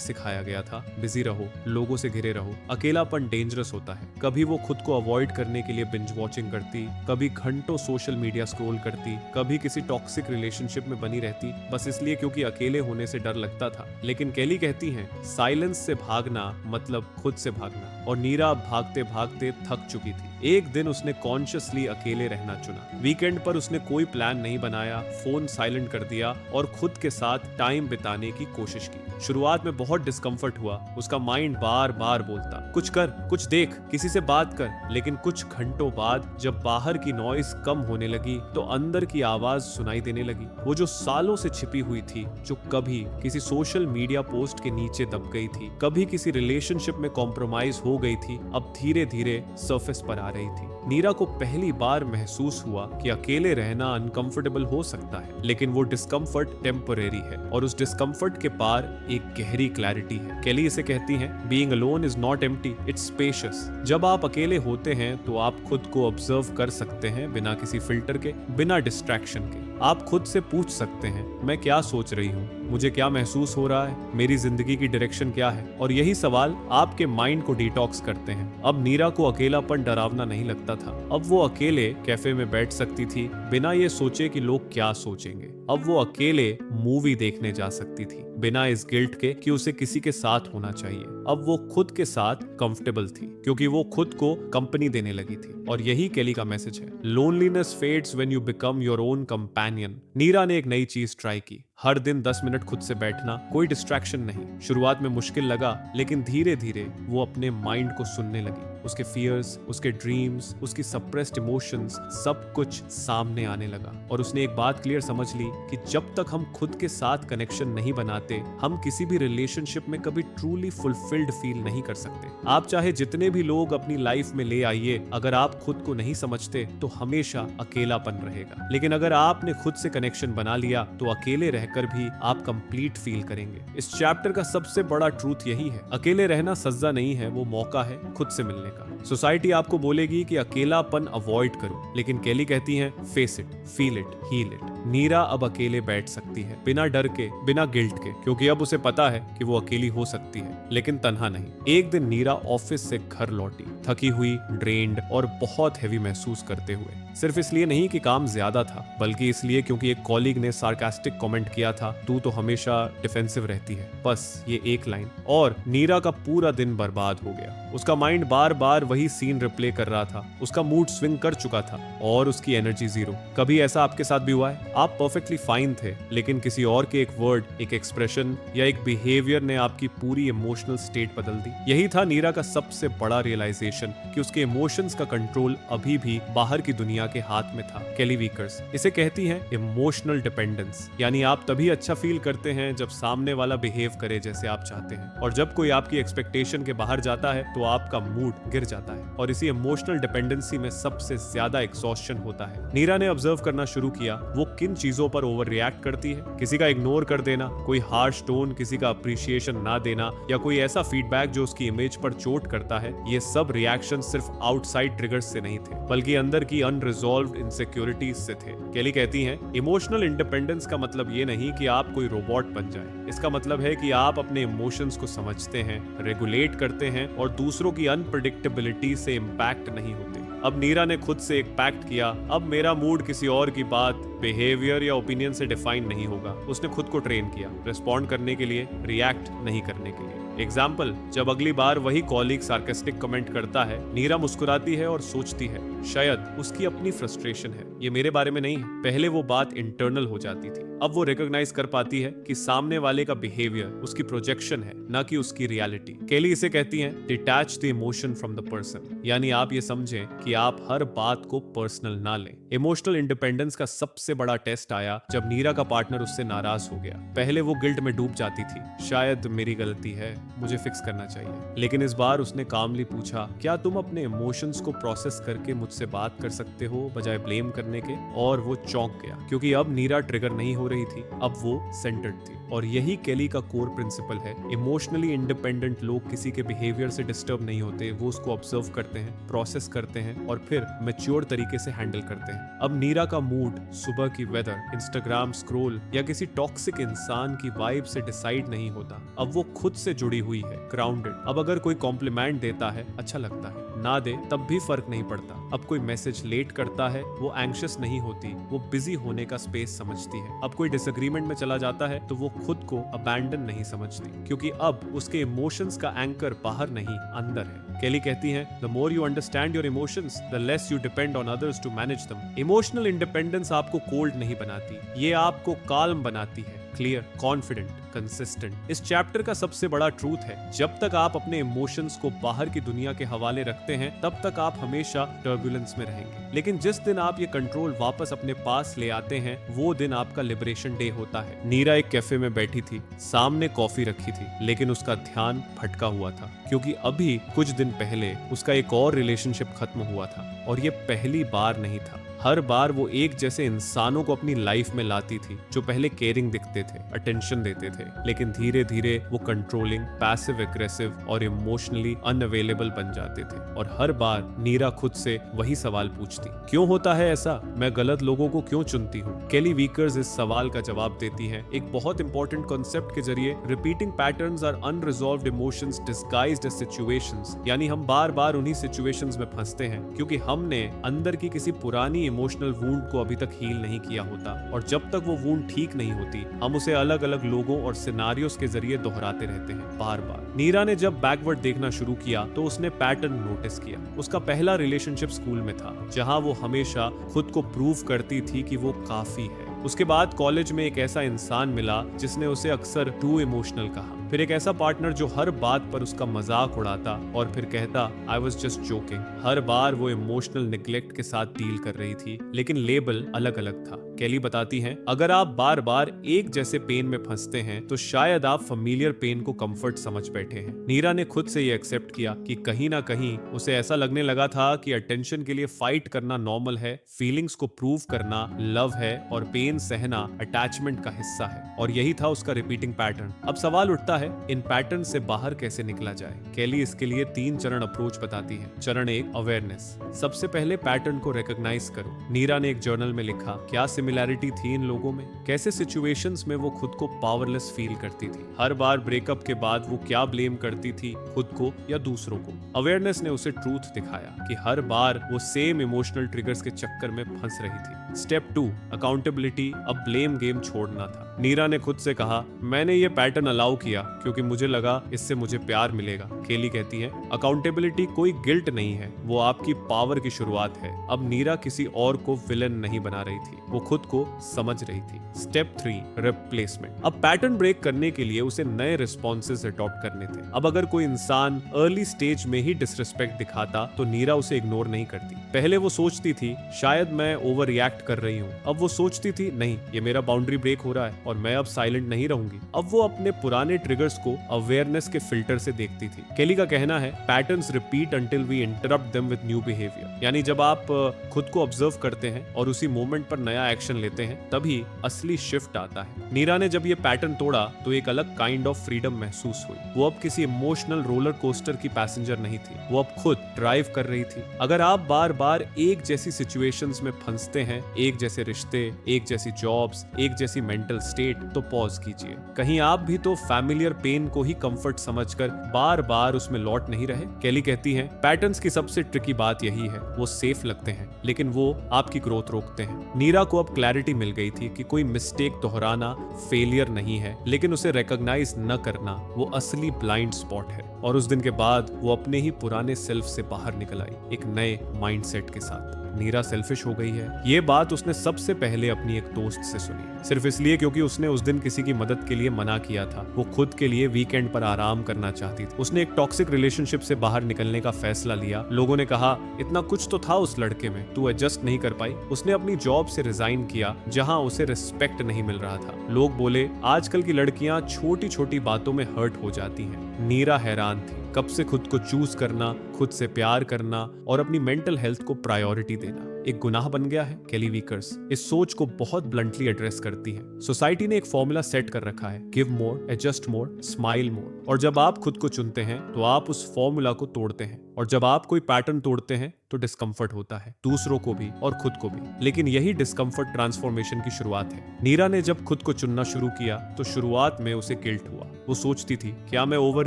[SPEAKER 1] सिखाया गया था, बिजी रहो, लोगों से घिरे रहो। अकेलापन डेंजरस होता है। कभी वो खुद को अवॉइड करने के लिए बिंज वॉचिंग करती, कभी घंटों सोशल मीडिया स्क्रॉल करती, कभी किसी टॉक्सिक रिलेशनशिप में बनी रहती, बस इसलिए क्योंकि अकेले होने से डर लगता था। लेकिन केली कहती हैं, साइलेंस से भागना मतलब खुद से भागना। और नीरा भागते भागते थक चुकी थी। एक दिन उसने कॉन्शियसली अकेले रहना चुना। वीकेंड पर उसने कोई प्लान नहीं बनाया, फोन साइलेंट कर दिया और खुद के साथ टाइम बिताने की कोशिश की। शुरुआत में बहुत डिस्कम्फर्ट हुआ। उसका माइंड बार बार बोलता, कुछ कर, कुछ देख, किसी से बात कर। लेकिन कुछ घंटों बाद जब बाहर की नॉइस कम होने लगी तो अंदर की आवाज सुनाई देने लगी। वो जो सालों से छिपी हुई थी, जो कभी किसी सोशल मीडिया पोस्ट के नीचे दब गई थी, कभी किसी रिलेशनशिप में कॉम्प्रोमाइज हो गई थी, अब धीरे धीरे सरफेस पर आ रही थी। नीरा को पहली बार महसूस हुआ कि अकेले रहना अनकंफर्टेबल हो सकता है, लेकिन वो डिस्कम्फर्ट टेम्परेरी है और उस डिस्कम्फर्ट के पार एक गहरी क्लैरिटी है। केली इसे कहती हैं, being alone is not empty, it's spacious. जब आप अकेले होते हैं तो आप खुद को ऑब्जर्व कर सकते हैं, बिना किसी फिल्टर के, बिना डिस्ट्रैक्शन के। आप खुद से पूछ सकते हैं, मैं क्या सोच रही हूँ, मुझे क्या महसूस हो रहा है, मेरी जिंदगी की डायरेक्शन क्या है। और यही सवाल आपके माइंड को डिटॉक्स करते हैं। अब नीरा को अकेलापन डरावना नहीं लगता था। अब वो अकेले कैफे में बैठ सकती थी, बिना ये सोचे कि लोग क्या सोचेंगे। अब वो अकेले मूवी देखने जा सकती थी, बिना इस गिल्ट के कि उसे किसी के साथ होना चाहिए। अब वो खुद के साथ कंफर्टेबल थी, क्योंकि वो खुद को कंपनी देने लगी थी। और यही केली का मैसेज है, loneliness fades when you become your own companion. Neera ने एक नई चीज ट्राई की, हर दिन 10 मिनट खुद से बैठना, कोई डिस्ट्रैक्शन नहीं। शुरुआत में मुश्किल लगा, लेकिन धीरे धीरे वो अपने माइंड को सुनने लगी। उसके फियर्स, उसके ड्रीम्स, उसकी सप्रेस्ड इमोशंस, सब कुछ सामने आने लगा। और उसने एक बात क्लियर समझ ली कि जब तक हम खुद के साथ कनेक्शन नहीं बनाते, हम किसी भी रिलेशनशिप में कभी ट्रूली फुलफिल्ड फील नहीं कर सकते। आप चाहे जितने भी लोग अपनी लाइफ में ले आइए, अगर आप खुद को नहीं समझते तो हमेशा अकेलापन रहेगा। लेकिन अगर आपने खुद से कनेक्शन बना लिया तो अकेले रहकर भी आप कंप्लीट फील करेंगे। इस चैप्टर का सबसे बड़ा ट्रूथ यही है, अकेले रहना सजा नहीं है, वो मौका है खुद से मिलने का। सोसाइटी आपको बोलेगी कि अकेलापन अवॉइड करो, लेकिन केली कहती है, face it, feel it, heal it. Neera अब अकेले बैठ सकती है, बिना डर के, बिना गिल्ट के, क्योंकि अब उसे पता है कि वो अकेली हो सकती है, लेकिन तन्हा नहीं। एक दिन नीरा ऑफिस से घर लौटी, थकी हुई, ड्रेन्ड और बहुत हैवी महसूस करते हुए। सिर्फ इसलिए नहीं कि काम ज्यादा था, बल्कि इसलिए क्योंकि एक कॉलीग ने सार्कास्टिक कमेंट किया था, तू तो हमेशा डिफेंसिव रहती है। बस ये एक लाइन और नीरा का पूरा दिन बर्बाद हो गया। उसका माइंड बार बार वही सीन रिप्ले कर रहा था। उसका मूड स्विंग कर चुका था और उसकी एनर्जी जीरो। कभी ऐसा आपके साथ भी हुआ है? आप परफेक्टली फाइन थे, लेकिन किसी और के एक वर्ड, एक एक्सप्रेशन या एक बिहेवियर ने आपकी पूरी इमोशनल स्टेट बदल दी। यही था नीरा का सबसे बड़ा रियलाइजेशन कि उसके इमोशंस का कंट्रोल अभी भी बाहर की दुनिया के हाथ में था। केली वीकर्स इसे कहती हैं इमोशनल डिपेंडेंस, यानी आप तभी अच्छा फील करते हैं जब सामने वाला बिहेव करे जैसे आप चाहते हैं, और जब कोई आपकी एक्सपेक्टेशन के बाहर जाता है तो आपका मूड गिर जाता है। और इसी इमोशनल डिपेंडेंसी में सबसे ज्यादा एग्जॉस्शन होता है। नीरा ने ऑब्जर्व करना शुरू किया, वो किन चीजों पर ओवर रिएक्ट करती है? किसी का इग्नोर कर देना, कोई हार्श टोन, किसी का अप्रिशिएशन ना देना, या कोई ऐसा फीडबैक जो उसकी इमेज पर चोट करता है। ये सब रिएक्शन सिर्फ आउटसाइड ट्रिगर्स से नहीं थे, बल्कि अंदर की अनरिजॉल्व्ड इनसिक्योरिटीज से थे। केली कहती हैं, इमोशनल इंडिपेंडेंस का मतलब ये नहीं कि आप कोई रोबोट बन जाए। इसका मतलब है कि आप अपने इमोशंस को समझते हैं, रेगुलेट करते हैं और दूसरों की अनप्रेडिक्टेबिलिटी से इम्पैक्ट नहीं होते। अब नीरा ने खुद से एक पैक्ट किया, अब मेरा मूड किसी और की बात, बिहेवियर या ओपिनियन से डिफाइन नहीं होगा। उसने खुद को ट्रेन किया रिस्पॉन्ड करने के लिए, रिएक्ट नहीं करने के लिए। एग्जाम्पल, जब अगली बार वही कॉलीग सार्केस्टिक कमेंट करता है, नीरा मुस्कुराती है और सोचती है, शायद उसकी अपनी फ्रस्ट्रेशन है, ये मेरे बारे में नहीं है। पहले वो बात इंटरनल हो जाती थी, अब वो रिकॉग्नाइज कर पाती है कि सामने वाले का बिहेवियर उसकी प्रोजेक्शन है, ना कि उसकी रियलिटी। केली इसे कहती हैं, detach the emotion from the person, यानी आप ये समझें कि आप हर बात को पर्सनल ना लें। इमोशनल इंडिपेंडेंस का सबसे बड़ा टेस्ट आया जब नीरा का पार्टनर उससे नाराज हो गया। पहले वो गिल्ट में डूब जाती थी, शायद मेरी गलती है, मुझे फिक्स करना चाहिए। लेकिन इस बार उसने कामली पूछा, क्या तुम अपने इमोशंस को प्रोसेस करके मुझसे बात कर सकते हो बजाय ब्लेम करने के? और वो चौंक गया, क्योंकि अब नीरा ट्रिगर नहीं हो रही थी, अब वो सेंटर्ड थी। और यही केली का कोर प्रिंसिपल है। इमोशनली इंडिपेंडेंट लोग किसी के बिहेवियर से डिस्टर्ब नहीं होते, वो उसको ऑब्जर्व करते हैं, प्रोसेस करते हैं और फिर मैच्योर तरीके से हैंडल करते हैं। अब नीरा का मूड सुबह की वेदर, इंस्टाग्राम स्क्रॉल या किसी टॉक्सिक इंसान की वाइब से डिसाइड नहीं होता। अब वो खुद से जुड़ी हुई है, ग्राउंडेड। अब अगर कोई कॉम्प्लीमेंट देता है, अच्छा लगता है, ना दे तब भी फर्क नहीं पड़ता। अब कोई मैसेज लेट करता है, वो एंग्शियस नहीं होती, वो बिजी होने का स्पेस समझती है। अब कोई डिसएग्रीमेंट में चला जाता है तो वो खुद को अबैंडन नहीं समझती, क्योंकि अब उसके इमोशंस का एंकर बाहर नहीं, अंदर है। केली कहती हैं, the more you understand your emotions, the less you depend on others to manage them. Emotional independence आपको कोल्ड नहीं बनाती, ये आपको काल्म बनाती है, क्लियर, कॉन्फिडेंट, कंसिस्टेंट। इस चैप्टर का सबसे बड़ा ट्रूथ है, जब तक आप अपने इमोशंस को बाहर की दुनिया के हवाले रखते हैं, तब तक आप हमेशा टर्बुलेंस में रहेंगे। लेकिन जिस दिन आप ये कंट्रोल वापस अपने पास ले आते हैं, वो दिन आपका लिबरेशन डे होता है। नीरा एक कैफे में बैठी थी, सामने कॉफी रखी थी, लेकिन उसका ध्यान भटका हुआ था, क्योंकि अभी कुछ दिन पहले उसका एक और रिलेशनशिप खत्म हुआ था। और ये पहली बार नहीं था, हर बार वो एक जैसे इंसानों को अपनी लाइफ में लाती थी, जो पहले केयरिंग दिखते थे, अटेंशन देते थे, लेकिन धीरे धीरे वो कंट्रोलिंग, पैसिव एग्रेसिव और इमोशनली अनअवेलेबल बन जाते थे। और हर बार नीरा खुद से वही सवाल पूछती, क्यों होता है ऐसा? मैं गलत लोगों को क्यों चुनती हूँ? केली वीकर्स इस सवाल का जवाब देती हैं एक बहुत इंपॉर्टेंट कॉन्सेप्ट के जरिए, repeating patterns are unresolved emotions disguised as situations. यानी हम बार बार उन्हीं सिचुएशंस में फंसते हैं, क्योंकि हमने अंदर की किसी पुरानी इमोशनल वूंड को अभी तक हील नहीं किया होता। और जब तक वो वूंड ठीक नहीं होती, हम उसे अलग अलग लोगों और सिनारियोस के जरिए दोहराते रहते हैं बार बार। नीरा ने जब बैकवर्ड देखना शुरू किया तो उसने पैटर्न नोटिस किया। उसका पहला रिलेशनशिप स्कूल में था, जहां वो हमेशा खुद को प्रूव करती थी कि वो काफी है। उसके बाद कॉलेज में एक ऐसा इंसान मिला जिसने उसे अक्सर टू इमोशनल कहा। फिर एक ऐसा पार्टनर जो हर बात पर उसका मजाक उड़ाता और फिर कहता, आई वॉज जस्ट जोकिंग। हर बार वो इमोशनल निग्लेक्ट के साथ डील कर रही थी, लेकिन लेबल अलग अलग था। केली बताती हैं, अगर आप बार बार एक जैसे पेन में फंसते हैं तो शायद आप फैमिलियर पेन को कंफर्ट समझ बैठे हैं। नीरा ने खुद से ये एक्सेप्ट किया कि कहीं ना कहीं उसे ऐसा लगने लगा था कि अटेंशन के लिए फाइट करना नॉर्मल है, फीलिंग्स को प्रूव करना लव है और पेन सहना अटैचमेंट का हिस्सा है। और यही था उसका रिपीटिंग पैटर्न। अब सवाल उठता है, इन पैटर्न से बाहर कैसे निकला जाए? केली इसके लिए 3 चरण अप्रोच बताती है। चरण 1, अवेयरनेस। सबसे पहले पैटर्न को रिकॉग्नाइज करो। नीरा ने एक जर्नल में लिखा, क्या सिमिलैरिटी थी इन लोगों में? कैसे सिचुएशंस में वो खुद को पावरलेस फील करती थी? हर बार ब्रेकअप के बाद वो क्या ब्लेम करती थी, खुद को या दूसरों को? अवेयरनेस ने उसे ट्रूथ दिखाया कि हर बार वो सेम इमोशनल ट्रिगर्स के चक्कर में फंस रही थी। Step 2, accountability. अब ब्लेम गेम छोड़ना था। नीरा ने खुद से कहा, मैंने ये पैटर्न अलाउ किया क्योंकि मुझे लगा इससे मुझे प्यार मिलेगा। केली कहती है, अकाउंटेबिलिटी कोई गिल्ट नहीं है, वो आपकी पावर की शुरुआत है। अब नीरा किसी और को विलन नहीं बना रही थी, वो खुद को समझ रही थी। Step 3, replacement. अब पैटर्न ब्रेक करने के लिए उसे नए रिस्पॉन्सेज अडॉप्ट करने थे। अब अगर कोई इंसान अर्ली स्टेज में ही डिसरिस्पेक्ट दिखाता तो नीरा उसे इग्नोर नहीं करती। पहले वो सोचती थी, शायद मैं ओवर रिएक्ट एक्ट कर रही हूँ। अब वो सोचती थी नहीं, ये मेरा बाउंड्री ब्रेक हो रहा है और मैं अब साइलेंट नहीं रहूंगी। अब वो अपने पुराने ट्रिगर्स को अवेयरनेस के फिल्टर से देखती थी। केली का कहना है patterns repeat until we interrupt them with new behaviour. यानी जब आप खुद को ऑब्जर्व करते हैं और उसी मोमेंट पर नया एक्शन लेते हैं तभी असली शिफ्ट आता है। नीरा ने जब ये पैटर्न तोड़ा तो एक अलग काइंड ऑफ फ्रीडम महसूस हुई। वो अब किसी इमोशनल रोलर कोस्टर की पैसेंजर नहीं थी, वो अब खुद ड्राइव कर रही थी। अगर आप बार बार एक जैसी सिचुएशंस में फंसते हैं, एक जैसे रिश्ते, एक जैसी जॉब्स, एक जैसी मेंटल स्टेट, तो पॉज कीजिए। कहीं आप भी तो फैमिलियर पेन को ही कंफर्ट समझकर बार बार उसमें लौट नहीं रहे। केली कहती है पैटर्न्स की सबसे ट्रिकी बात यही है, वो सेफ लगते हैं लेकिन वो आपकी ग्रोथ रोकते हैं। नीरा को अब क्लैरिटी मिल गई थी कि कोई मिस्टेक दोहराना फेलियर नहीं है, लेकिन उसे रिकॉग्नाइज न करना वो असली ब्लाइंड स्पॉट है। और उस दिन के बाद वो अपने ही पुराने सेल्फ से बाहर निकल आई, एक नए माइंडसेट के साथ। नीरा सेल्फिश हो गई है, ये बात उसने सबसे पहले अपनी एक दोस्त से सुनी, सिर्फ इसलिए क्योंकि उसने उस दिन किसी की मदद के लिए मना किया था। वो खुद के लिए वीकेंड पर आराम करना चाहती थी। उसने एक टॉक्सिक रिलेशनशिप से बाहर निकलने का फैसला लिया। लोगों ने कहा इतना कुछ तो था उस लड़के में, तू एडजस्ट नहीं कर पाई। उसने अपनी जॉब से रिजाइन किया जहां उसे रिस्पेक्ट नहीं मिल रहा था। लोग बोले आजकल की लड़कियां छोटी छोटी बातों में हर्ट हो जाती हैं। नीरा हैरान थी, कब से खुद को चूज करना, खुद से प्यार करना और अपनी मेंटल हेल्थ को प्रायोरिटी देना एक गुनाह बन गया है। केली वीकर्स इस सोच को बहुत ब्लंटली एड्रेस करती है। सोसाइटी ने एक फॉर्मूला सेट कर रखा है, गिव मोर, एडजस्ट मोर, स्माइल मोर। और जब आप खुद को चुनते हैं तो आप उस फॉर्मूला को तोड़ते हैं। और जब आप कोई पैटर्न तोड़ते हैं तो डिस्कंफर्ट होता है, दूसरों को भी और खुद को भी। लेकिन यही डिस्कंफर्ट ट्रांसफॉर्मेशन की शुरुआत है। नीरा ने जब खुद को चुनना शुरू किया तो शुरुआत में उसे गिल्ट हुआ। वो सोचती थी क्या मैं ओवर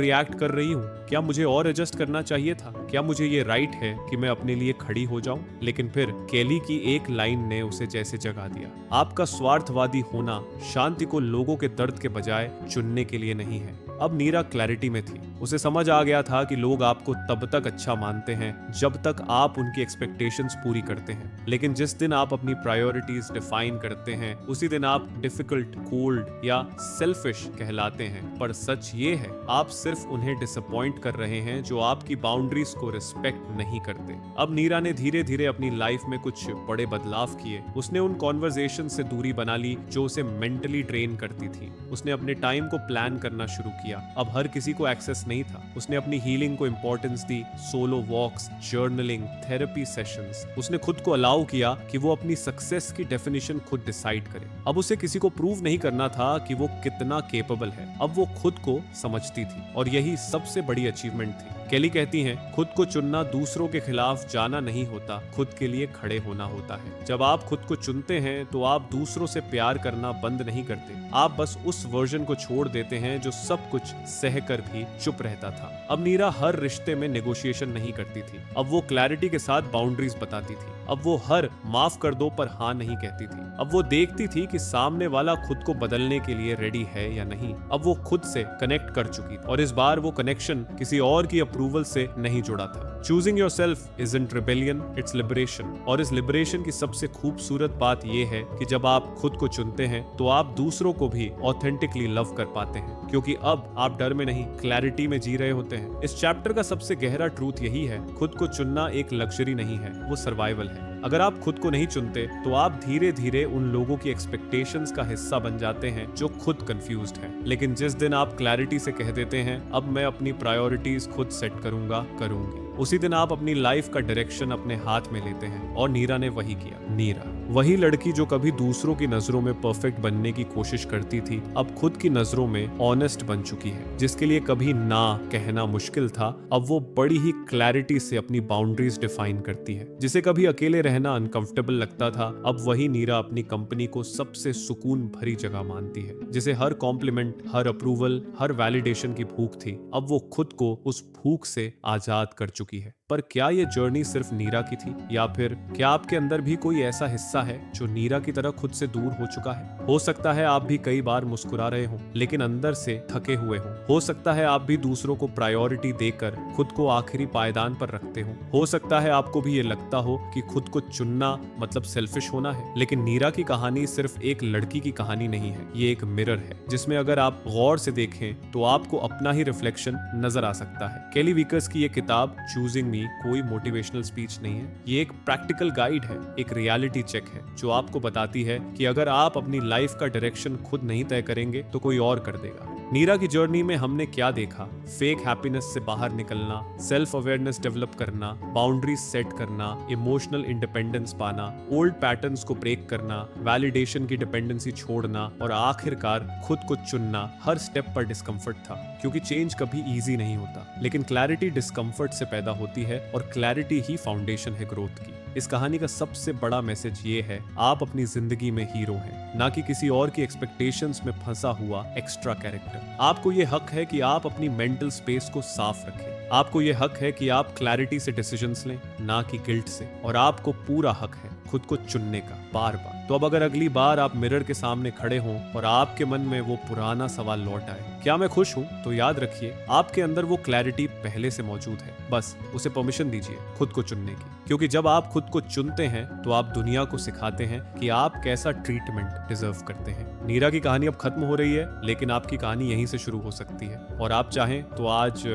[SPEAKER 1] रिएक्ट कर रही हूँ, क्या मुझे और एडजस्ट करना चाहिए था, क्या मुझे ये राइट है कि मैं अपने लिए खड़ी हो जाऊं। लेकिन फिर केली की एक लाइन ने उसे जैसे जगा दिया, आपका स्वार्थवादी होना शांति को लोगों के दर्द के बजाय चुनने के लिए नहीं है। अब नीरा क्लैरिटी में थी। उसे समझ आ गया था कि लोग आपको तब तक अच्छा मानते हैं जब तक आप उनकी एक्सपेक्टेशंस पूरी करते हैं, लेकिन जिस दिन आप अपनी प्रायोरिटीज डिफाइन करते हैं उसी दिन आप डिफिकल्ट, कोल्ड या सेल्फिश कहलाते हैं। पर सच ये है आप सिर्फ उन्हें डिसअपॉइंट कर रहे हैं जो आपकी बाउंड्रीज को रिस्पेक्ट नहीं करते। अब नीरा ने धीरे धीरे अपनी लाइफ में कुछ बड़े बदलाव किए। उसने उन कॉन्वर्सेशन से दूरी बना ली जो उसे मेंटली ड्रेन करती थी। उसने अपने टाइम को प्लान करना शुरू किया। अब हर किसी को एक्सेस नहीं था। उसने अपनी हीलिंग को इंपॉर्टेंस दी, सोलो वॉक्स, जर्नलिंग, थेरेपी सेशंस। उसने खुद को अलाउ किया कि वो अपनी सक्सेस की डेफिनेशन खुद डिसाइड करे। अब उसे किसी को प्रूव नहीं करना था कि वो कितना केपेबल है। अब वो खुद को समझती थी और यही सबसे बड़ी अचीवमेंट थी। केली कहती हैं खुद को चुनना दूसरों के खिलाफ जाना नहीं होता, खुद के लिए खड़े होना होता है। जब आप खुद को चुनते हैं तो आप दूसरों से प्यार करना बंद नहीं करते, आप बस उस वर्जन को छोड़ देते हैं जो सब कुछ सहकर भी चुप रहता था। अब नीरा हर रिश्ते में नेगोशिएशन नहीं करती थी। अब वो क्लैरिटी के साथ बाउंड्रीज बताती थी। अब वो हर माफ कर दो पर हाँ नहीं कहती थी। अब वो देखती थी कि सामने वाला खुद को बदलने के लिए रेडी है या नहीं। अब वो खुद से कनेक्ट कर चुकी थी और इस बार वो कनेक्शन किसी और की अप्रूवल से नहीं जुड़ा था। Choosing yourself isn't rebellion, it's liberation. और इस लिबरेशन की सबसे खूबसूरत बात यह है कि जब आप खुद को चुनते हैं तो आप दूसरों को भी ऑथेंटिकली लव कर पाते हैं, क्योंकि अब आप डर में नहीं, क्लैरिटी में जी रहे होते हैं। इस चैप्टर का सबसे गहरा ट्रूथ यही है, खुद को चुनना एक लग्जरी नहीं है, वो सर्वाइवल है। अगर आप खुद को नहीं चुनते तो आप धीरे धीरे उन लोगों की एक्सपेक्टेशंस का हिस्सा बन जाते हैं जो खुद कंफ्यूज्ड है। लेकिन जिस दिन आप क्लैरिटी से कह देते हैं अब मैं अपनी प्रायोरिटीज खुद सेट करूंगा, करूंगी, उसी दिन आप अपनी लाइफ का डायरेक्शन अपने हाथ में लेते हैं। और नीरा ने वही किया। नीरा वही लड़की जो कभी दूसरों की नजरों में परफेक्ट बनने की कोशिश करती थी, अब खुद की नजरों में ऑनेस्ट बन चुकी है। जिसके लिए कभी ना कहना मुश्किल था, अब वो बड़ी ही क्लैरिटी से अपनी बाउंड्रीज डिफाइन करती है। जिसे कभी अकेले रहना अनकंफर्टेबल लगता था, अब वही नीरा अपनी कंपनी को सबसे सुकून भरी जगह मानती है। जिसे हर कॉम्प्लीमेंट, हर अप्रूवल, हर वैलिडेशन की भूख थी, अब वो खुद को उस भूख से आजाद कर चुकी है। पर क्या ये जर्नी सिर्फ नीरा की थी, या फिर क्या आपके अंदर भी कोई ऐसा हिस्सा है जो नीरा की तरह खुद से दूर हो चुका है? हो सकता है आप भी कई बार मुस्कुरा रहे हो लेकिन अंदर से थके हुए हो सकता है आप भी दूसरों को प्रायोरिटी देकर खुद को आखिरी पायदान पर रखते हो सकता है आपको भी ये लगता हो कि खुद को चुनना मतलब सेल्फिश होना है। लेकिन नीरा की कहानी सिर्फ एक लड़की की कहानी नहीं है, ये एक मिरर है जिसमें अगर आप गौर से देखें तो आपको अपना ही रिफ्लेक्शन नजर आ सकता है। केली वीकर्स की ये किताब चूजिंग मी कोई मोटिवेशनल स्पीच नहीं है, ये एक प्रैक्टिकल गाइड है, एक रियलिटी चेक चेक है जो आपको बताती है कि अगर आप अपनी लाइफ का डायरेक्शन खुद नहीं तय करेंगे तो कोई और कर देगा। नीरा की जर्नी में हमने क्या देखा? फेक हैप्पीनेस से बाहर निकलना, सेल्फ अवेयरनेस डेवलप करना, बाउंड्रीज सेट करना, इमोशनल इंडिपेंडेंस पाना, ओल्ड पैटर्न्स को ब्रेक करना, वैलिडेशन की डिपेंडेंसी छोड़ना और आखिरकार खुद को चुनना। हर स्टेप पर डिस्कम्फर्ट था, क्योंकि चेंज कभी इजी नहीं होता, लेकिन क्लैरिटी डिस्कम्फर्ट से पैदा होती है और क्लैरिटी ही फाउंडेशन है ग्रोथ की। इस कहानी का सबसे बड़ा मैसेज ये है, आप अपनी जिंदगी में हीरो हैं, ना कि किसी और की एक्सपेक्टेशंस में फंसा हुआ एक्स्ट्रा कैरेक्टर। आपको ये हक है कि आप अपनी मेंटल स्पेस को साफ रखें। आपको ये हक है कि आप क्लैरिटी से डिसीजंस लें, ना कि गिल्ट से। और आपको पूरा हक है खुद को चुनने का, बार बार। तो अब अगर अगली बार आप मिरर के सामने खड़े हों और आपके मन में वो पुराना सवाल लौट आए, क्या मैं खुश हूं? तो याद रखिए, आपके अंदर वो क्लैरिटी पहले से मौजूद है। बस उसे परमिशन दीजिए खुद को चुनने की, क्योंकि जब आप खुद को चुनते हैं तो आप दुनिया को सिखाते हैं कि आप कैसा ट्रीटमेंट डिजर्व करते हैं। नीरा की कहानी अब खत्म हो रही है, लेकिन आपकी कहानी यहीं से शुरू हो सकती है। और आप चाहें तो आज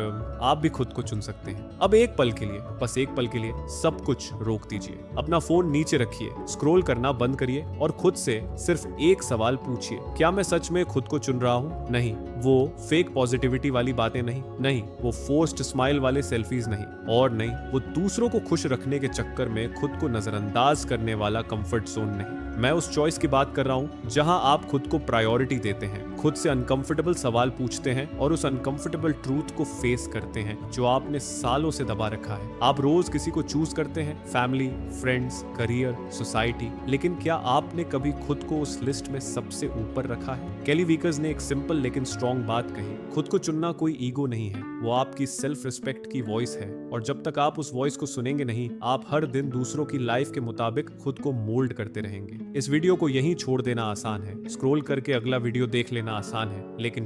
[SPEAKER 1] आप भी खुद को चुन सकते हैं। अब एक पल के लिए, बस एक पल के लिए सब कुछ रोक दीजिए, अपना फोन नीचे रखिए, स्क्रॉल करना बंद करिए और खुद से सिर्फ एक सवाल पूछिए, क्या मैं सच में खुद को चुन रहा हूं? नहीं, वो फेक पॉजिटिविटी वाली बातें नहीं, वो फोर्स्ड स्माइल वाले सेल्फीज नहीं, और नहीं, वो दूसरों को खुश रखने के चक्कर में खुद को नजरअंदाज करने वाला कंफर्ट जोन नहीं। मैं उस चॉइस की बात कर रहा हूं जहां आप खुद को प्रायोरिटी देते हैं, खुद से अनकंफर्टेबल सवाल पूछते हैं और उस अनकंफर्टेबल ट्रूथ को फेस करते हैं जो आपने सालों से दबा रखा है। आप रोज किसी को चूज करते हैं, फैमिली, फ्रेंड्स, करियर, सोसाइटी, लेकिन क्या आपने कभी खुद को उस लिस्ट में सबसे ऊपर रखा है? केली वीकर्स ने एक सिंपल लेकिन स्ट्रॉन्ग बात कही, खुद को चुनना कोई ईगो नहीं है, वो आपकी सेल्फ रिस्पेक्ट की वॉइस है। और जब तक आप उस वॉइस को सुनेंगे नहीं, आप हर दिन दूसरों की लाइफ के मुताबिक खुद को मोल्ड करते रहेंगे। इस वीडियो को यहीं छोड़ देना आसान है, स्क्रॉल करके अगला वीडियो देख लेना आसान है, लेकिन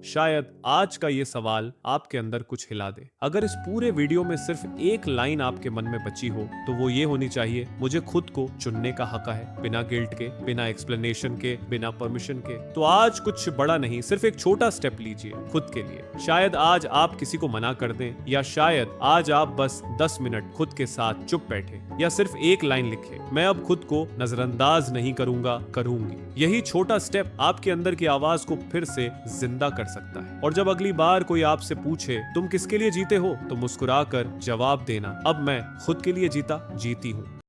[SPEAKER 1] शायद आज का ये सवाल आपके अंदर कुछ हिला दे। अगर इस पूरे वीडियो में सिर्फ एक लाइन आपके मन में बची हो तो वो ये होनी चाहिए, मुझे खुद को चुनने का हक है, बिना गिल्ट के, बिना एक्सप्लेनेशन के, बिना परमिशन के। तो आज कुछ बड़ा नहीं, सिर्फ एक छोटा स्टेप लीजिए खुद के लिए। शायद आज आप किसी को मना कर दें, या शायद आज आप बस 10 मिनट खुद के साथ चुप बैठे, या सिर्फ एक लाइन लिखे, मैं अब खुद को नजरअंदाज नहीं करूंगा, करूंगी। यही छोटा स्टेप आपके अंदर की आवाज को फिर से जिंदा कर सकता है। और जब अगली बार कोई आपसे पूछे तुम किसके लिए जीते हो, तो मुस्कुराकर जवाब देना, अब मैं खुद के लिए जीती हूँ।